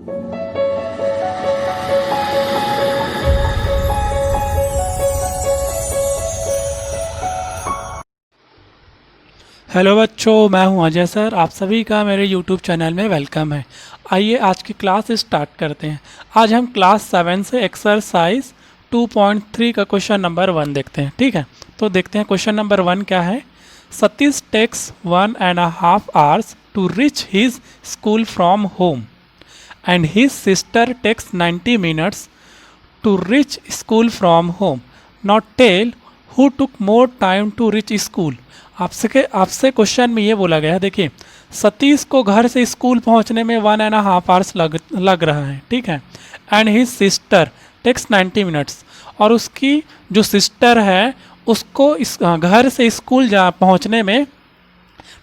Hello बच्चों, मैं हूं अजय सर। आप सभी का मेरे यूट्यूब चैनल में वेलकम है। आइए आज की क्लास स्टार्ट करते हैं। आज हम क्लास 7 से एक्सरसाइज 2.3 का क्वेश्चन नंबर 1 देखते हैं। ठीक है, तो देखते हैं क्वेश्चन नंबर 1 क्या है। Satish takes 1.5 hours to reach his school from home and his sister takes 90 minutes to reach school from home. Not tell who took more time to reach school. आपसे क्वेश्चन में ये बोला गया है, देखिए सतीश को घर से स्कूल पहुंचने में 1.5 hours लग रहा है। ठीक है, and his sister takes 90 minutes, और उसकी जो सिस्टर है उसको इस घर से स्कूल पहुंचने में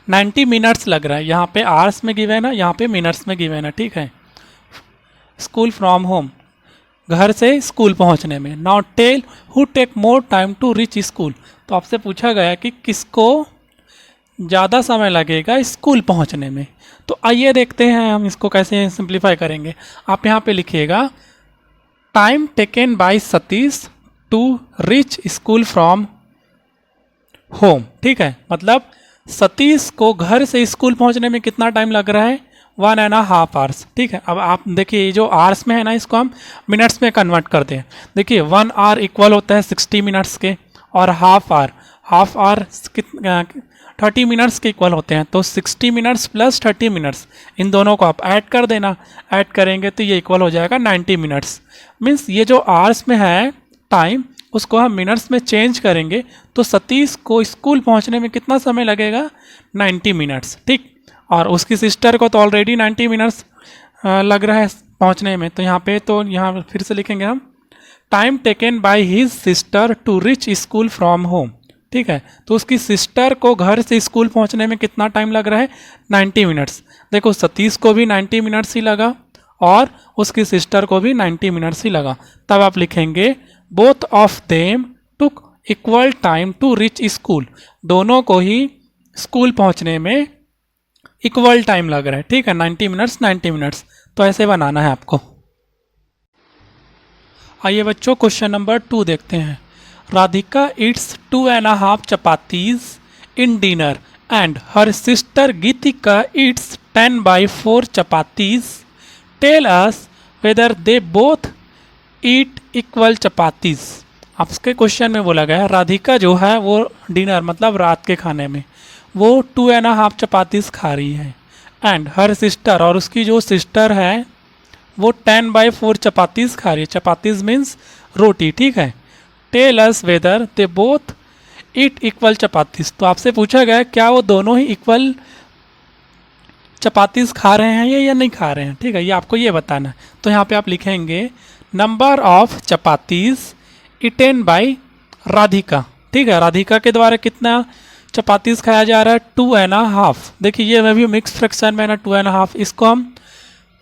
90 minutes लग रहा है। यहाँ पे आवर्स में गिवन है, यहाँ पे मिनट्स में गिवन है। ठीक है, स्कूल फ्रॉम होम, घर से स्कूल पहुंचने में। Not tell who take more time to reach school. तो आपसे पूछा गया कि किसको ज़्यादा समय लगेगा स्कूल पहुंचने में। तो आइए देखते हैं हम इसको कैसे सिंप्लीफाई करेंगे। आप यहाँ पे लिखिएगा time taken by Satish to reach school from home. ठीक है, मतलब सतीश को घर से स्कूल पहुंचने में कितना टाइम लग रहा है, 1.5 hours। ठीक है, अब आप देखिए ये जो आवर्स में है ना, इसको हम मिनट्स में कन्वर्ट करते हैं। देखिए 1 hour इक्वल होता है 60 minutes के, और हाफ आवर 30 minutes के इक्वल होते हैं। तो 60 minutes प्लस 30 minutes, इन दोनों को आप ऐड कर देना। ऐड करेंगे तो ये इक्वल हो जाएगा 90 minutes। मीन्स ये जो आवर्स में है टाइम, उसको हम मिनट्स में चेंज करेंगे तो सतीश को स्कूल पहुंचने में कितना समय लगेगा, 90 minutes। ठीक, और उसकी सिस्टर को तो ऑलरेडी 90 minutes लग रहा है पहुंचने में। तो यहाँ फिर से लिखेंगे हम time taken by his sister to reach school from home. ठीक है, तो उसकी सिस्टर को घर से स्कूल पहुंचने में कितना टाइम लग रहा है, 90 minutes। देखो सतीश को भी 90 minutes ही लगा और उसकी सिस्टर को भी 90 minutes ही लगा। तब आप लिखेंगे both of them took equal time to reach school. दोनों को ही स्कूल पहुंचने में इक्वल टाइम लग रहा है। ठीक है, 90 minutes 90 minutes। तो ऐसे बनाना है आपको। आइए बच्चों क्वेश्चन नंबर 2 देखते हैं। Radhika eats 2.5 chapatis in dinner and her sister Geetika eats 10/4 chapatis। Tell us whether they both eat equal chapatis। आपके क्वेश्चन में बोला गया है राधिका जो है वो डिनर मतलब रात के खाने में वो 2.5 chapatis खा रही है, एंड हर सिस्टर, और उसकी जो सिस्टर है वो 10/4 chapatis खा रही है। chapatis मीन्स रोटी। ठीक है, tell us whether they both eat equal chapatis। तो आपसे पूछा गया क्या वो दोनों ही इक्वल chapatis खा रहे हैं या नहीं खा रहे हैं। ठीक है, ये आपको ये बताना है। तो यहाँ पे आप लिखेंगे number of chapatis eaten by Radhika. ठीक है, राधिका के द्वारा कितना chapatis खाया जा रहा है, 2.5। देखिए ये मैं भी मिक्स फ्रैक्शन में ना 2.5, इसको हम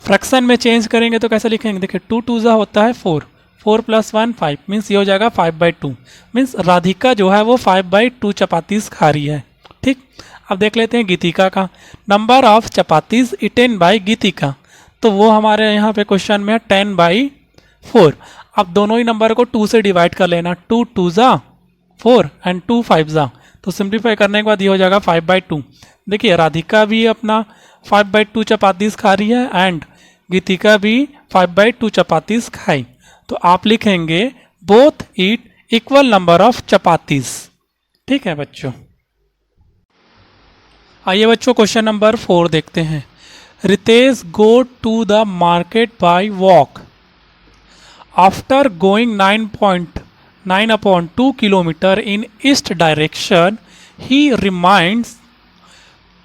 फ्रैक्शन में चेंज करेंगे तो कैसे लिखेंगे। देखिए 2 2 होता है 4, 4 + 1 5, मीन्स ये हो जाएगा 5/2। मीन्स राधिका जो है वो 5/2 chapatis खा रही है। ठीक, अब देख लेते हैं गीतिका का। Number of chapatis eaten by Geetika, तो वो हमारे यहाँ पे क्वेश्चन में है 10/4। अब दोनों ही नंबर को 2 से डिवाइड कर लेना, 2 2 4 एंड 2 5 तो सिंप्लीफाई करने के बाद ये हो जाएगा 5/2। देखिए राधिका भी अपना 5/2 chapatis खा रही है एंड गीतिका भी 5/2 chapatis खाई। तो आप लिखेंगे both eat equal number of chapatis। ठीक है बच्चों, आइए बच्चों क्वेश्चन नंबर 4 देखते हैं। Ritesh go to the market by walk. After going 9.9/2 kilometer in east direction, he remains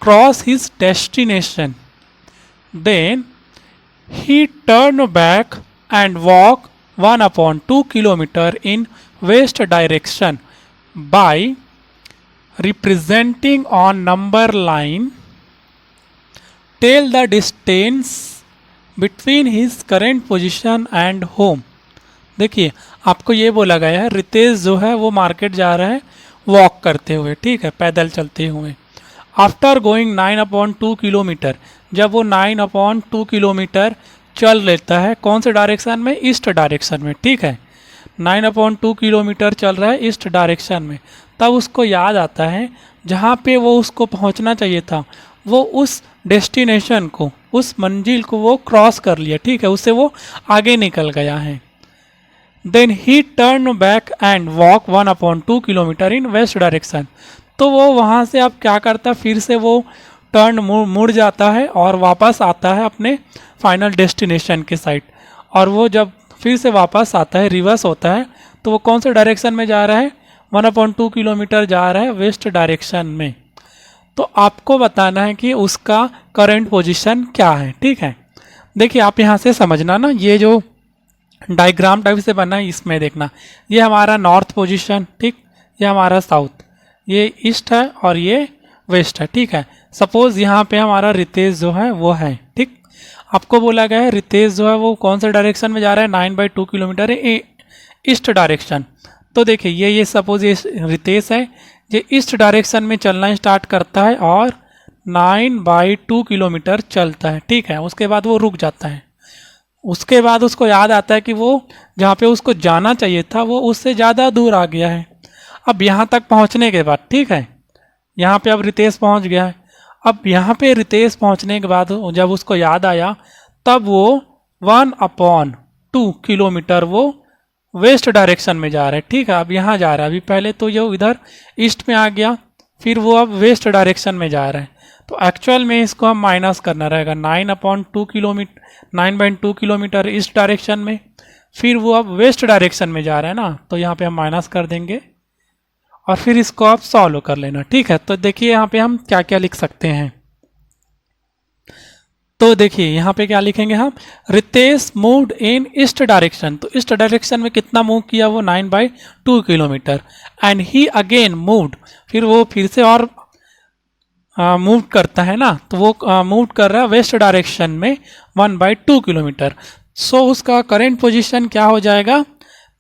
cross his destination. Then he turned back and walked 1/2 kilometer in west direction by representing on number line. Tell the distance between his current position and home. देखिए आपको ये बोला गया है रितेश जो है वो market जा रहा है वॉक करते हुए। ठीक है, पैदल चलते हुए। आफ्टर गोइंग 9/2 किलोमीटर, जब वो 9/2 किलोमीटर चल लेता है कौन से डायरेक्शन में, ईस्ट डायरेक्शन में, ठीक है। 9/2 किलोमीटर चल रहा है ईस्ट डायरेक्शन में। तब उसको याद आता है जहाँ पे वो उसको पहुँचना चाहिए था, वो उस डेस्टिनेशन को, उस मंजिल को वो क्रॉस कर लिया, ठीक है, उससे वो आगे निकल गया है। Then he turn back and walk 1/2 kilometre in west direction. तो वो वहाँ से अब क्या करता है, फिर से वो टर्न मुड़ जाता है और वापस आता है अपने फाइनल डेस्टिनेशन के साइड। और वो जब फिर से वापस आता है, रिवर्स होता है, तो वो कौन से डायरेक्शन में जा रहा है, 1/2 किलोमीटर जा रहा है वेस्ट डायरेक्शन में। तो आपको बताना है कि उसका करंट पोजीशन क्या है, ठीक है। देखिए आप यहाँ से समझना ना, ये जो डायग्राम टाइप से बना है इसमें देखना, ये हमारा नॉर्थ पोजीशन, ठीक, ये हमारा साउथ, ये ईस्ट है और ये वेस्ट है, ठीक है। सपोज यहाँ पे हमारा रितेश जो है वो है, ठीक। आपको बोला गया है रितेश जो है वो कौन से डायरेक्शन में जा रहा है, 9/2 किलोमीटर है ईस्ट डायरेक्शन। तो देखिए ये सपोज ये रितेश है, ये ईस्ट डायरेक्शन में चलना स्टार्ट करता है और 9/2 किलोमीटर चलता है, ठीक है। उसके बाद वो रुक जाता है। उसके बाद उसको याद आता है कि वो जहाँ पे उसको जाना चाहिए था वो उससे ज़्यादा दूर आ गया है। अब यहाँ तक पहुँचने के बाद, ठीक है, यहाँ पे अब रितेश पहुँच गया है। अब यहाँ पे रितेश पहुँचने के बाद जब उसको याद आया, तब वो 1/2 किलोमीटर वो वेस्ट डायरेक्शन में जा रहा है, ठीक है। अब यहाँ जा रहा है, अभी पहले तो ये इधर ईस्ट में आ गया, फिर वो अब वेस्ट डायरेक्शन में जा रहा है। तो एक्चुअल में इसको हम माइनस करना रहेगा, 9/2 किलोमीटर ईस्ट डायरेक्शन में, फिर वो अब वेस्ट डायरेक्शन में जा रहा है ना, तो यहाँ पे हम माइनस कर देंगे और फिर इसको आप सॉल्व कर लेना, ठीक है। तो देखिए यहाँ पे हम क्या क्या लिख सकते हैं। तो देखिए यहाँ पे क्या लिखेंगे हम, Ritesh moved in east direction. तो ईस्ट डायरेक्शन में कितना मूव किया, वो 9/2 kilometre. And he again moved, फिर वो फिर से और मूव करता है ना, तो वो मूव कर रहा है वेस्ट डायरेक्शन में 1/2 किलोमीटर। सो उसका करेंट पोजीशन क्या हो जाएगा,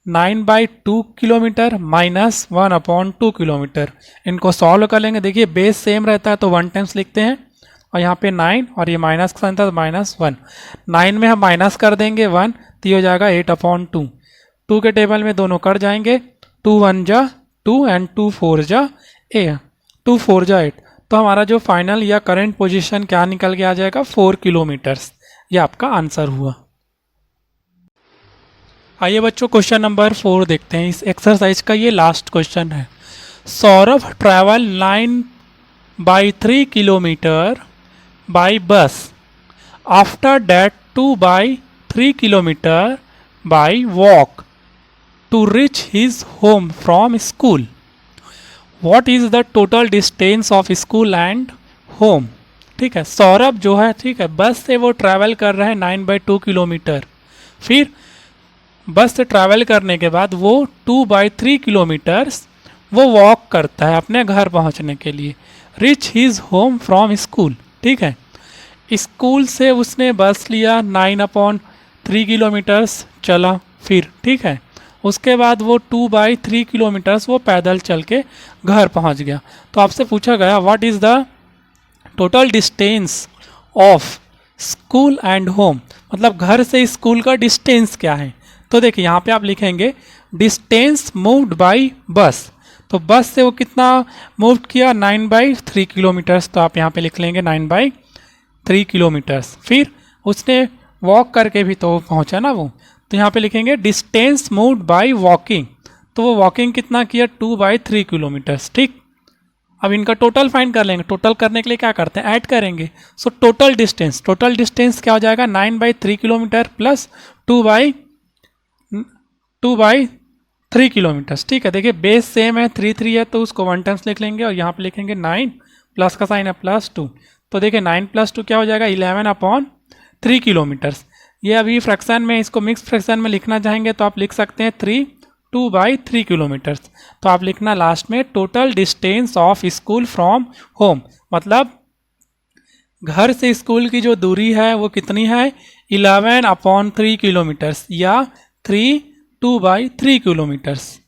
9/2 किलोमीटर माइनस 1/2 किलोमीटर। इनको सॉल्व कर लेंगे। देखिए बेस सेम रहता है तो 1 टाइम्स लिखते हैं, और यहाँ पे 9 और ये माइनस का साइन था तो -1। 9 में हम माइनस कर देंगे 1, तो ये हो जाएगा 8/2। 2 के टेबल में दोनों कट जाएंगे, 2 1 जा 2 एंड 2 4 जा 8। तो हमारा जो फाइनल या करंट पोजीशन क्या निकल के आ जाएगा, 4 किलोमीटर्स। ये आपका आंसर हुआ। आइए बच्चों क्वेश्चन नंबर 4 देखते हैं। इस एक्सरसाइज का ये लास्ट क्वेश्चन है। Saurabh travel 9/3 kilometre by bus, after that 2/3 kilometre by walk to reach his home from school. What is the total distance of school and home. ठीक है, सौरभ जो है, ठीक है, बस से वो ट्रैवल कर रहा है 9/2 किलोमीटर। फिर बस से ट्रैवल करने के बाद वो 2/3 किलोमीटर्स वो वॉक करता है अपने घर पहुंचने के लिए। Rich his home from school, ठीक है, स्कूल से उसने बस लिया, 9/3 किलोमीटर्स चला फिर, ठीक है, उसके बाद वो 2/3 किलोमीटर्स वो पैदल चल के घर पहुंच गया। तो आपसे पूछा गया what is the total distance of school and home, मतलब घर से स्कूल का डिस्टेंस क्या है। तो देखिए यहाँ पे आप लिखेंगे डिस्टेंस मूव्ड बाय बस। तो बस से वो कितना मूव किया, 9/3 किलोमीटर्स। तो आप यहाँ पे लिख लेंगे 9/3 किलोमीटर्स। फिर उसने वॉक करके भी तो पहुँचा ना वो, तो यहाँ पे लिखेंगे डिस्टेंस मूव्ड बाय वॉकिंग। तो वो वॉकिंग कितना किया, 2/3 किलोमीटर्स, ठीक। अब इनका टोटल फाइंड कर लेंगे। टोटल करने के लिए क्या करते हैं, ऐड करेंगे। सो टोटल डिस्टेंस क्या हो जाएगा, 9/3 किलोमीटर प्लस 2/3 किलोमीटर्स, ठीक है। देखिए बेस सेम है, 3 है, तो उसको 1 टाइम्स लिख लेंगे और यहाँ पे लिखेंगे 9 प्लस का साइन है +2। तो देखिए 9 + 2 क्या हो जाएगा, 11/3 किलोमीटर्स। ये अभी फ्रैक्शन में, इसको मिक्स फ्रैक्शन में लिखना चाहेंगे तो आप लिख सकते हैं 2/3 किलोमीटर्स। तो आप लिखना लास्ट में total distance of school from home, मतलब घर से स्कूल की जो दूरी है वो कितनी है, 11/3 किलोमीटर्स या 2/3 किलोमीटर्स।